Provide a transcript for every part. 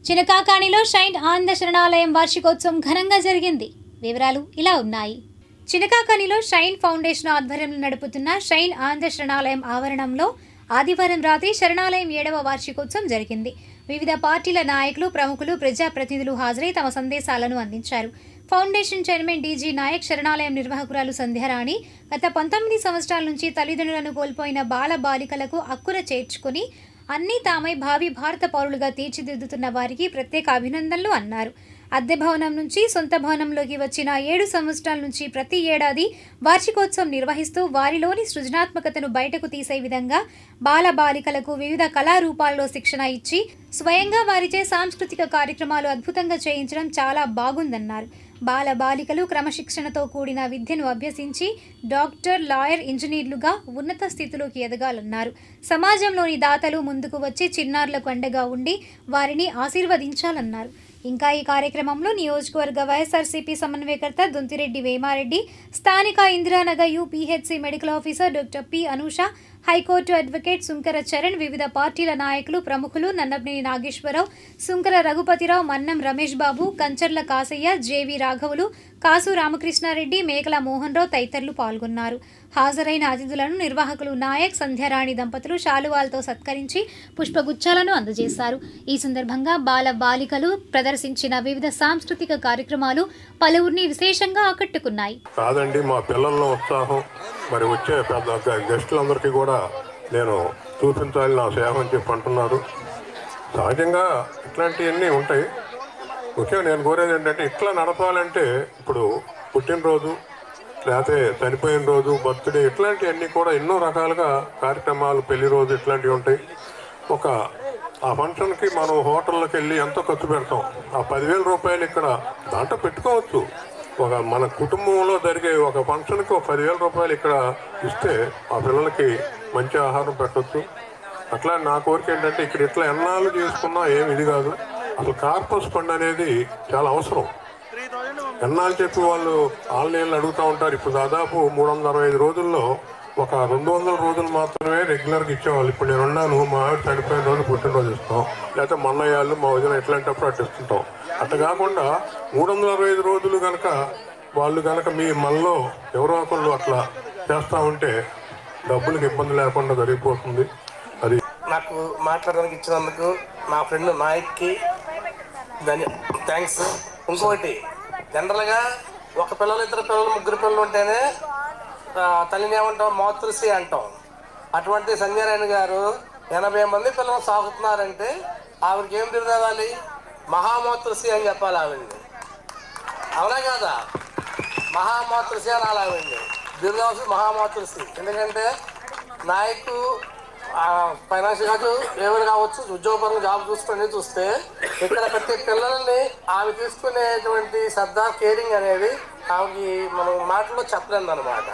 చినకాకానిలో shine ఆనంద శరణాలయం వార్షికోత్సవం ఘనంగా జరిగింది. వివరాలు ఇలా ఉన్నాయి. చినకాకానిలో షైన్ ఫౌండేషన్ ఆధ్వర్యంలో నడుపుతున్న షైన్ ఆనంద శరణాలయం ఆవరణంలో ఆదివారం రాత్రి శరణాలయం 7వ వార్షికోత్సవం జరిగింది. వివిధ పార్టీల నాయకులు, ప్రముఖులు, ప్రజాప్రతినిధులు హాజరై తమ సందేశాలను అందించారు. ఫౌండేషన్ చైర్మన్ డీజీ నాయక్, శరణాలయం నిర్వాహకురాలు సంధ్యారాణి గత 19 సంవత్సరాల నుంచి తల్లిదండ్రులను కోల్పోయిన బాల బాలికలకు అక్కున చేర్చుకుని అన్నీ తామై భావి భారత పౌరులుగా తీర్చిదిద్దుతున్న వారికి ప్రత్యేక అభినందనలు అన్నారు. అద్దె భవనం నుంచి సొంత భవనంలోకి వచ్చిన 7 సంవత్సరాల నుంచి ప్రతి ఏడాది వార్షికోత్సవం నిర్వహిస్తూ వారిలోని సృజనాత్మకతను బయటకు తీసే విధంగా బాల బాలికలకు వివిధ కళారూపాల్లో శిక్షణ ఇచ్చి స్వయంగా వారిచే సాంస్కృతిక కార్యక్రమాలు అద్భుతంగా చేయించడం చాలా బాగుందన్నారు. బాల బాలికలు క్రమశిక్షణతో కూడిన విద్యను అభ్యసించి డాక్టర్, లాయర్, ఇంజనీర్లుగా ఉన్నత స్థితిలోకి ఎదగాలన్నారు. సమాజంలోని దాతలు ముందుకు వచ్చి చిన్నారులకు అండగా ఉండి వారిని ఆశీర్వదించాలన్నారు. ఇంకా ఈ కార్యక్రమంలో నియోజకవర్గ వైఎస్ఆర్సీపీ సమన్వయకర్త దొంతిరెడ్డి వేమారెడ్డి, స్థానిక Indiranagar UPHC medical officer doctor P Anusha, high court advocate Sunkara Charan, వివిధ పార్టీల నాయకులు, ప్రముఖులు నన్నపనేని నాగేశ్వరరావు, సుంకర రఘుపతిరావు, మన్నం రమేష్ బాబు, కంచర్ల కాసయ్య, జేవి రాఘవులు, కాసు రామకృష్ణారెడ్డి, మేకల మోహన్ రావు తదితరులు పాల్గొన్నారు. హాజరైన అతిథులను నిర్వాహకులు నాయక్, సంధ్యారాణి దంపతులు శాలువాలతో సత్కరించి పుష్పగుచ్చాలను అందజేశారు. ఈ సందర్భంగా బాల బాలికలు ప్రదర్శించిన వివిధ సాంస్కృతిక కార్యక్రమాలు పలువురిని విశేషంగా ఆకట్టుకున్నాయి. కాదండి, మా పిల్లల్లో ఉత్సాహం మరి వచ్చే పెద్ద గెస్టులందరికీ కూడా నేను చూపించాలి నా సేవ అని చెప్పి అంటున్నారు. సహజంగా ఇట్లాంటివన్నీ ఉంటాయి. ముఖ్యంగా నేను కోరేది ఏంటంటే ఇట్లా నడపాలంటే ఇప్పుడు పుట్టినరోజు లేకపోతే చనిపోయిన రోజు, బర్త్డే ఇట్లాంటివన్నీ కూడా ఎన్నో రకాలుగా కార్యక్రమాలు, పెళ్లి రోజు ఇట్లాంటివి ఉంటాయి. ఆ ఫంక్షన్కి మనం హోటల్లోకి వెళ్ళి ఎంతో ఖర్చు పెడతాం. ఆ 10,000 రూపాయలు ఇక్కడ దాంట్లో పెట్టుకోవచ్చు. మన కుటుంబంలో జరిగే ఒక ఫంక్షన్కి ఒక 10,000 రూపాయలు ఇక్కడ ఇస్తే ఆ పిల్లలకి మంచి ఆహారం పెట్టవచ్చు. అట్లా నా కోరిక ఏంటంటే ఇక్కడ ఇట్లా ఎన్నాళ్ళు చేసుకున్నా ఏమి ఇది కాదు. అసలు కార్పస్ ఫండ్ అనేది చాలా అవసరం. ఎన్నాళ్ళు చెప్పి వాళ్ళు ఆన్లైన్లో అడుగుతూ ఉంటారు. ఇప్పుడు దాదాపు 365 రోజుల్లో ఒక 200 రోజులు మాత్రమే రెగ్యులర్గా ఇచ్చేవాళ్ళు. ఇప్పుడు నేను ఉన్నాను, మా ఆవిడ చనిపోయిన రోజు పుట్టినరోజు ఇస్తాం, లేకపోతే మన్నయ్యాళ్ళు మా వదిన ఇట్లాంటప్పుడు అటు ఇస్తుంటాం. అట్లా కాకుండా 365 రోజులు కనుక వాళ్ళు కనుక మనలో ఎవరో ఒకళ్ళు అట్లా చేస్తూ ఉంటే డబ్బులకు ఇబ్బంది లేకుండా జరిగిపోతుంది. అది నాకు మాట్లాడడానికి ఇచ్చినందుకు నా ఫ్రెండ్ నాయక్కి థ్యాంక్స్. ఇంకొకటి, జనరల్గా ఒక పిల్లలు, 2 పిల్లలు, 3 పిల్లలు ఉంటేనే తల్లిని ఏమంటాం, మాతృశ్రీ అంటాం. అటువంటి సంధ్యారాణి గారు 80 మంది పిల్లలు సాగుతున్నారంటే ఆవిడకి ఏం తిరగాలి? మహామాతృశ్రీ అని చెప్పాలి ఆవిడ్ని. అవునా కాదా? మహామాతృశ్రీ అని ఆవిడ్ని బిరుదాల్సి మహామాతృశ్రీ. ఎందుకంటే నాయకు ఫైనాన్షియల్ కాదు, ఎవరు కావచ్చు, ఉద్యోగపరంగా జాబ్ చూస్తే ఇక్కడ ప్రతి పిల్లల్ని ఆమె తీసుకునేటువంటి శ్రద్ధ, కేరింగ్ అనేది ఆమెకి మనం మాటల్లో చెప్పలేదు అనమాట.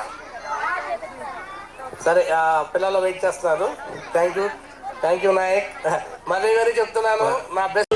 సరే, పిల్లలు వెయిట్ చేస్తున్నారు. Thank you Nayak. మరీ చెప్తున్నాను, నా బెస్ట్.